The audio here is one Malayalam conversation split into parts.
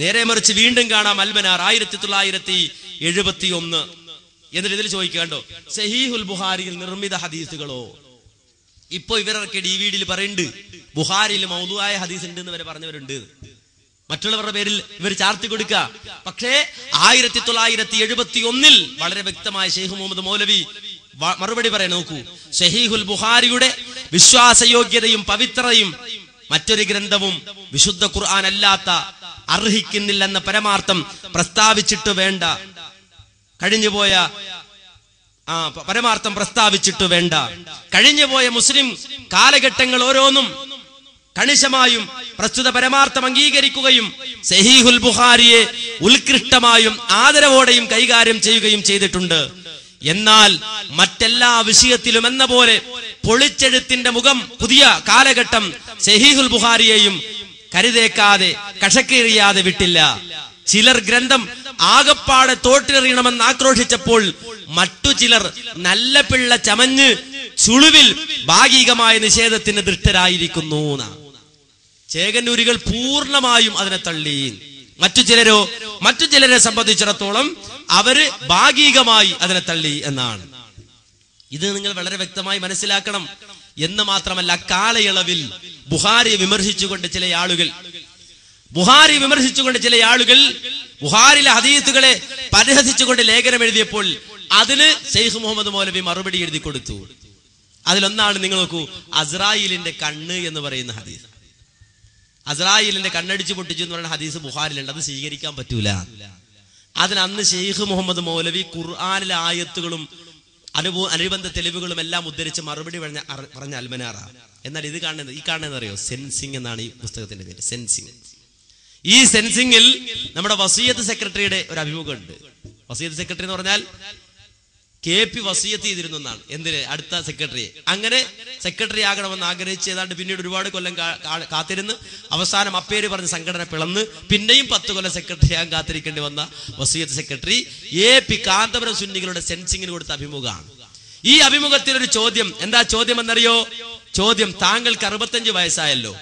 നേരെ മറിച്ച് വീണ്ടും കാണാം അൽമനാർ 1971. എന്നിട്ട് ഇതിൽ ചോദിക്കാണ്ടോ സഹീഹുൽ ബുഖാരിയിൽ നിർമ്മിത ഹദീസുകളോ? ഇപ്പൊ ഇവരൊക്കെ DVD പറയുന്നുണ്ട് ബുഖാരിയിൽ മൗദൂആയ ഹദീസ് ഉണ്ട് എന്ന് വരെ പറഞ്ഞവരുണ്ട്. മറ്റുള്ളവരുടെ പേരിൽ ഇവർ ചാർത്തി കൊടുക്കുക. പക്ഷേ 1971 വളരെ വ്യക്തമായ ഷെയ്ഖ് മുഹമ്മദ് മൗലവി മറുപടി പറയാൻ നോക്കൂ. സഹീഹുൽ ബുഖാരിയുടെ വിശ്വാസയോഗ്യതയും പവിത്രതയും മറ്റൊരു ഗ്രന്ഥവും വിശുദ്ധ ഖുർആൻ അല്ലാത്ത അർഹിക്കുന്നില്ലെന്ന പരമാർത്ഥം പ്രസ്താവിച്ചിട്ട് വേണ്ട കഴിഞ്ഞുപോയ മുസ്ലിം കാലഘട്ടങ്ങൾ ഓരോന്നും കണിശമായും പ്രസ്തുത പരമാർത്ഥം അംഗീകരിക്കുകയും സഹീഹുൽ ബുഖാരിയെ ഉത്കൃഷ്ടമായും ആദരവോടെയും കൈകാര്യം ചെയ്യുകയും ചെയ്തിട്ടുണ്ട്. എന്നാൽ മറ്റെല്ലാ വിഷയത്തിലും എന്ന പോലെ പൊളിച്ചെഴുത്തിന്റെ മുഖം പുതിയ കാലഘട്ടം സഹീഹുൽ ബുഖാരിയെയും കരുതേക്കാതെ കഷക്കേറിയാതെ വിട്ടില്ല. ചിലർ ഗ്രന്ഥം ആകപ്പാടെ തോട്ടിലെറിയണമെന്ന് ആക്രോശിച്ചപ്പോൾ മറ്റു ചിലർ നല്ല പിള്ള ചമഞ്ഞ് ചുളുവിൽ ഭാഗികമായ നിഷേധത്തിന് ദൃഷ്ടരായിരിക്കുന്നു. ചേകന്നൂരികൾ പൂർണ്ണമായും അതിനെ തള്ളി. മറ്റു ചിലരെ സംബന്ധിച്ചിടത്തോളം അവര് ഭാഗികമായി അതിനെ തള്ളി എന്നാണ്. ഇത് നിങ്ങൾ വളരെ വ്യക്തമായി മനസ്സിലാക്കണം. എന്ന് മാത്രമല്ല, കാലയളവിൽ ബുഖാരിയെ വിമർശിച്ചുകൊണ്ട് ചില ആളുകൾ ബുഖാരിയിലെ ഹദീസുകളെ പരിഹസിച്ചുകൊണ്ട് ലേഖനം എഴുതിയപ്പോൾ അതിന് ഷെയ്ഖ് മുഹമ്മദ് മൗലവി മറുപടി എഴുതി കൊടുത്തു. അതിലൊന്നാണ് നിങ്ങൾ നോക്കൂ, അസ്രായീലിന്റെ കണ്ണ് എന്ന് പറയുന്ന ഹദീസ്. അസ്രായീലിന്റെ കണ്ണടിച്ച് പൊട്ടിച്ചു എന്ന് പറയുന്ന ഹദീസ് ബുഖാരിലുണ്ട്. അത് സ്വീകരിക്കാൻ പറ്റൂല. അതിനന്ന് ഷെയ്ഖ് മുഹമ്മദ് മൗലവി ഖുർആനിലെ ആയത്തുകളും അനുബന്ധ തെളിവുകളും എല്ലാം ഉദ്ധരിച്ച് മറുപടി പറഞ്ഞ അൽമനാറ. എന്നാൽ ഈ കാണുന്നത് അറിയോ? സെൻസിങ് എന്നാണ് ഈ പുസ്തകത്തിന്റെ പേര്, സെൻസിങ്. ഈ സെൻസിങ്ങിൽ നമ്മുടെ വസീയത്ത് സെക്രട്ടറിയുടെ ഒരു അഭിമുഖമുണ്ട്. വസീയത്ത് സെക്രട്ടറി എന്ന് പറഞ്ഞാൽ KP വസീയത്ത് ചെയ്തിരുന്നു എന്നാണ്. എന്തിന്? അടുത്ത സെക്രട്ടറിയെ. അങ്ങനെ സെക്രട്ടറി ആകണമെന്ന് ആഗ്രഹിച്ച് ഏതാണ്ട് പിന്നീട് ഒരുപാട് കൊല്ലം കാത്തിരുന്ന് അവസാനം അപ്പേര് പറഞ്ഞ സംഘടന പിളന്ന് പിന്നെയും 10 കൊല്ലം സെക്രട്ടറി ആകാൻ കാത്തിരിക്കേണ്ടി വന്ന വസീയത്ത് സെക്രട്ടറി AP കാന്തപുരം സുന്നികളുടെ സെൻസിങ്ങിന് കൊടുത്ത അഭിമുഖമാണ്. ഈ അഭിമുഖത്തിൽ ഒരു ചോദ്യം, എന്താ ചോദ്യം എന്നറിയോ? ചോദ്യം, താങ്കൾക്ക് 65 വയസ്സായല്ലോ.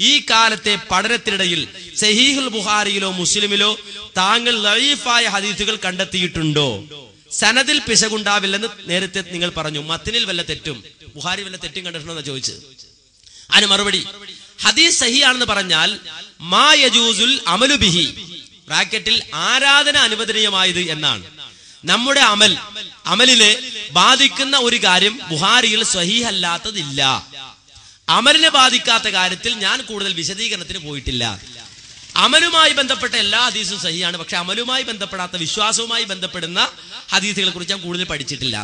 ഈ കാലത്തെ പഠനത്തിനിടയിൽ സഹീഹുൽ ബുഖാരിയിലോ മുസ്ലിമിലോ താങ്കൾ ലഈഫായ ഹദീസുകൾ കണ്ടെത്തിയിട്ടുണ്ടോ? സനദിൽ പിശകുണ്ടാവില്ലെന്ന് നേരത്തെ നിങ്ങൾ പറഞ്ഞു. മത്തിനിൽ വല്ല തെറ്റും, ബുഖാരി വല്ല തെറ്റും കണ്ടിട്ടുണ്ടോ എന്ന് ചോദിച്ചു. അതിന് മറുപടി, ഹദീസ് സഹിയാണെന്ന് പറഞ്ഞാൽ മാ യജൂസുൽ അമലു ബിഹി, ബ്രാക്കറ്റിൽ ആരാധന അനുവദനീയമായത് എന്നാണ്. നമ്മുടെ അമലിനെ ബാധിക്കുന്ന ഒരു കാര്യം ബുഖാരിയിൽ സ്വഹീഹ് അല്ലാത്തതില്ല. അമലിനെ ബാധിക്കാത്ത കാര്യത്തിൽ ഞാൻ കൂടുതൽ വിശദീകരണത്തിന് പോയിട്ടില്ല. അമലുമായി ബന്ധപ്പെട്ട എല്ലാ ഹദീസും സഹിയാണ്. പക്ഷെ അമലുമായി ബന്ധപ്പെടാത്ത വിശ്വാസവുമായി ബന്ധപ്പെടുന്ന ഹദീസുകളെ കുറിച്ച് ഞാൻ കൂടുതൽ പഠിച്ചിട്ടില്ല.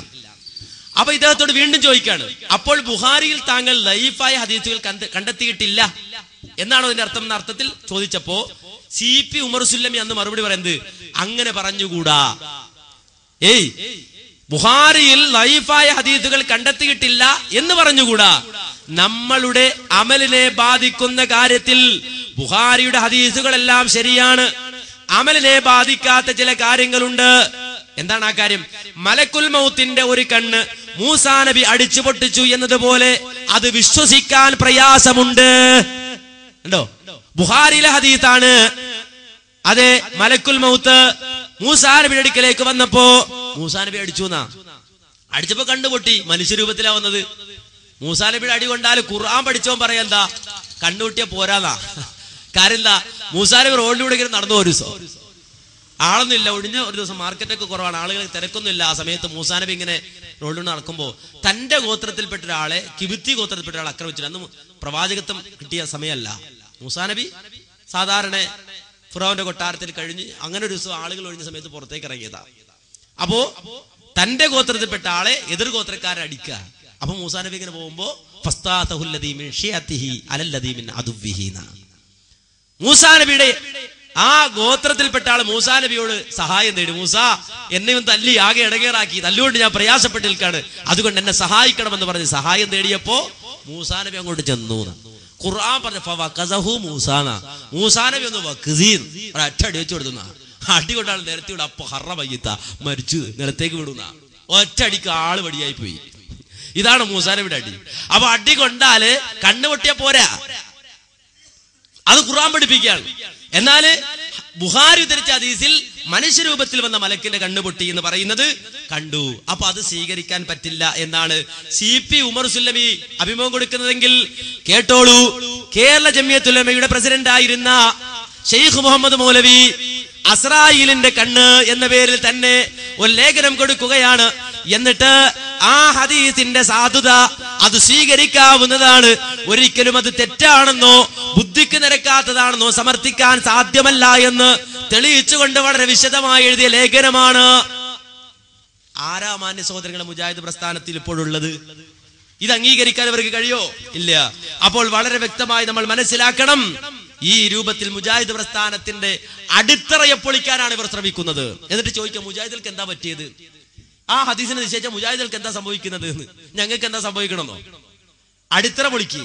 അപ്പൊ ഇദ്ദേഹത്തോട് വീണ്ടും ചോദിക്കാണ്, അപ്പോൾ ബുഖാരിയിൽ താങ്കൾ ലഈഫായ ഹദീസുകൾ കണ്ടെത്തിയിട്ടില്ല എന്നാണോ അതിന്റെ അർത്ഥം എന്ന അർത്ഥത്തിൽ ചോദിച്ചപ്പോ CP ഉമർ സുല്ലമി അന്ന് മറുപടി പറയുന്നത്, അങ്ങനെ പറഞ്ഞുകൂടാ. ബുഖാരിയിൽ ലഈഫായ ഹദീസുകൾ കണ്ടെത്തിയിട്ടില്ല എന്ന് പറഞ്ഞുകൂടാ. നമ്മളുടെ അമലിനെ ബാധിക്കുന്ന കാര്യത്തിൽ ബുഖാരിയുടെ ഹദീസുകളെല്ലാം ശരിയാണ്. അമലിനെ ബാധിക്കാത്ത ചില കാര്യങ്ങളുണ്ട്. എന്താണ് ആ കാര്യം? മലക്കുൽ മൗത്തിന്റെ ഒരു കണ്ണ് മൂസാ നബി അടിച്ചു പൊട്ടിച്ചു എന്നതുപോലെ അത് വിശ്വസിക്കാൻ പ്രയാസമുണ്ട്. ഉണ്ടോ? ബുഖാരിയിലെ ഹദീസാണ്. അതെ, മലക്കുൽ മൗത്ത് മൂസാ നബിയുടെ അടുക്കലേക്ക് വന്നപ്പോ മൂസാ നബി അടിച്ചു അടിച്ചപ്പോ കണ്ണുപൊട്ടി. മനുഷ്യരൂപത്തിലാ വന്നത്. മൂസാ നബിയുടെ അടി കൊണ്ടാൽ ഖുർആൻ പഠിച്ചവൻ പറയാ എന്താ, കണ്ണുപൊട്ടിയ പോരാന്നാ. കാര്യം എന്താ? മൂസാ നബി റോഡിലൂടെ ഇങ്ങനെ നടന്നു. ഒരു ദിവസം ആളൊന്നും ഇല്ല, ഒഴിഞ്ഞ ഒരു ദിവസം, മാർക്കറ്റൊക്കെ കുറവാണ്, ആളുകൾ തിരക്കൊന്നുമില്ല. ആ സമയത്ത് മൂസാ നബി ഇങ്ങനെ റോഡിലൂടെ നടക്കുമ്പോ തന്റെ ഗോത്രത്തിൽപ്പെട്ട ഒരാളെ, കിബിത്തി ഗോത്രത്തിൽപ്പെട്ട ഒരാളെ ആക്രമിച്ചില്ല. അന്ന് പ്രവാചകത്വം കിട്ടിയ സമയമല്ല. മൂസാ നബി സാധാരണ ഫിറഔന്റെ കൊട്ടാരത്തിൽ കഴിഞ്ഞ് അങ്ങനെ ഒരു ദിവസം ആളുകൾ ഒഴിഞ്ഞ സമയത്ത് പുറത്തേക്ക് ഇറങ്ങിയതാ. അപ്പോ തന്റെ ഗോത്രത്തിൽപ്പെട്ട ആളെ എതിർ ഗോത്രക്കാരെ അടിക്കുക. അപ്പൊ മൂസാ നബി ഇങ്ങനെ പോകുമ്പോ മൂസാ നബിയുടെ ആ ഗോത്രത്തിൽപ്പെട്ട ആള് മൂസാ നബിയോട് സഹായം തേടി, മൂസാ എന്നെ ഒന്ന് തല്ലി ആകെ ഇടങ്ങേറാക്കി, തല്ലുകൊണ്ട് ഞാൻ പ്രയാസപ്പെട്ട് നിൽക്കാണ്, അതുകൊണ്ട് എന്നെ സഹായിക്കണമെന്ന് പറഞ്ഞ് സഹായം തേടിയപ്പോ മൂസാ നബി അങ്ങോട്ട് ചെന്നു. ഖുർആൻ പറഞ്ഞ മൂസാ നബി ഒന്ന് വക്സീൻ ഒരൊറ്റ അടി വെച്ച് കൊടുത്തുന്ന അടി കൊണ്ടാൾ നിരത്തി വിടും. അപ്പൊ ഹറ വയ്യത്ത മരിച്ചു നിലത്തേക്ക് വിടുന്ന ഒറ്റ അടിക്ക് ആള് വടിയായി പോയി. ഇതാണ് മൂസാ നബിയുടെ അടി. അപ്പൊ അടി കൊണ്ടാല് കണ്ണു പൊട്ടിയ പോരാ, അത് ഖുർആൻ പഠിപ്പിക്കുകയാണ്. എന്നാൽ ബുഖാരി ഉദ്ധരിച്ച ഹദീസിൽ മനുഷ്യരൂപത്തിൽ വന്ന മലക്കിന്റെ കണ്ണുപൊട്ടി എന്ന് പറയുന്നത് കണ്ടു. അപ്പൊ അത് സ്വീകരിക്കാൻ പറ്റില്ല എന്നാണ് CP ഉമർ സുല്ലമി അഭിമുഖം കൊടുക്കുന്നതെങ്കിൽ കേട്ടോളൂ. കേരള ജംഇയ്യത്തുൽ ഉലമയുടെ പ്രസിഡന്റ് ആയിരുന്ന ഷെയ്ഖ് മുഹമ്മദ് മൗലവി അസ്രായീലിന്റെ കണ്ണ് എന്ന പേരിൽ തന്നെ ഒരു ലേഖനം കൊടുക്കുകയാണ്. എന്നിട്ട് ആ ഹദീസിന്റെ സാധുത അത് സ്വീകരിക്കാവുന്നതാണ്, ഒരിക്കലും അത് തെറ്റാണെന്നോ ബുദ്ധിക്ക് നിരക്കാത്തതാണെന്നോ സമർത്ഥിക്കാൻ സാധ്യമല്ല എന്ന് തെളിയിച്ചുകൊണ്ട് വളരെ വിശദമായി എഴുതിയ ലേഖനമാണ്. ആരാ മാന്യ സഹോദരങ്ങളെ മുജാഹിദ് പ്രസ്ഥാനത്തിൽ ഇപ്പോഴുള്ളത്? ഇത് അംഗീകരിക്കാൻ അവർക്ക് കഴിയോ? ഇല്ല. അപ്പോൾ വളരെ വ്യക്തമായി നമ്മൾ മനസ്സിലാക്കണം, ഈ രൂപത്തിൽ മുജാഹിദ് പ്രസ്ഥാനത്തിന്റെ അടിത്തറയെ പൊളിക്കാനാണ് ഇവർ ശ്രമിക്കുന്നത്. എന്നിട്ട് ചോദിക്കാം, മുജാഹിദുകൾക്ക് എന്താ പറ്റിയത്? ആ ഹദീസിനെ നിശ്ചയിച്ച മുജാഹിദുകൾക്ക് എന്താ സംഭവിക്കുന്നത്? ഞങ്ങൾക്ക് എന്താ സംഭവിക്കണമെന്നോ? അടിത്തറ പൊളിക്ക്.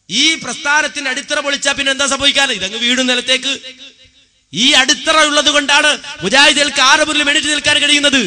ഈ പ്രസ്ഥാനത്തിന്റെ അടിത്തറ പൊളിച്ചാ പിന്നെ എന്താ സംഭവിക്കാൻ? ഇതങ്ങ് വീടും നിലത്തേക്ക്. ഈ അടിത്തറ ഉള്ളത് കൊണ്ടാണ് മുജാഹിദുകൾക്ക് ആറ് മുന്നിൽ എണീറ്റ് നിൽക്കാൻ കഴിയുന്നത്.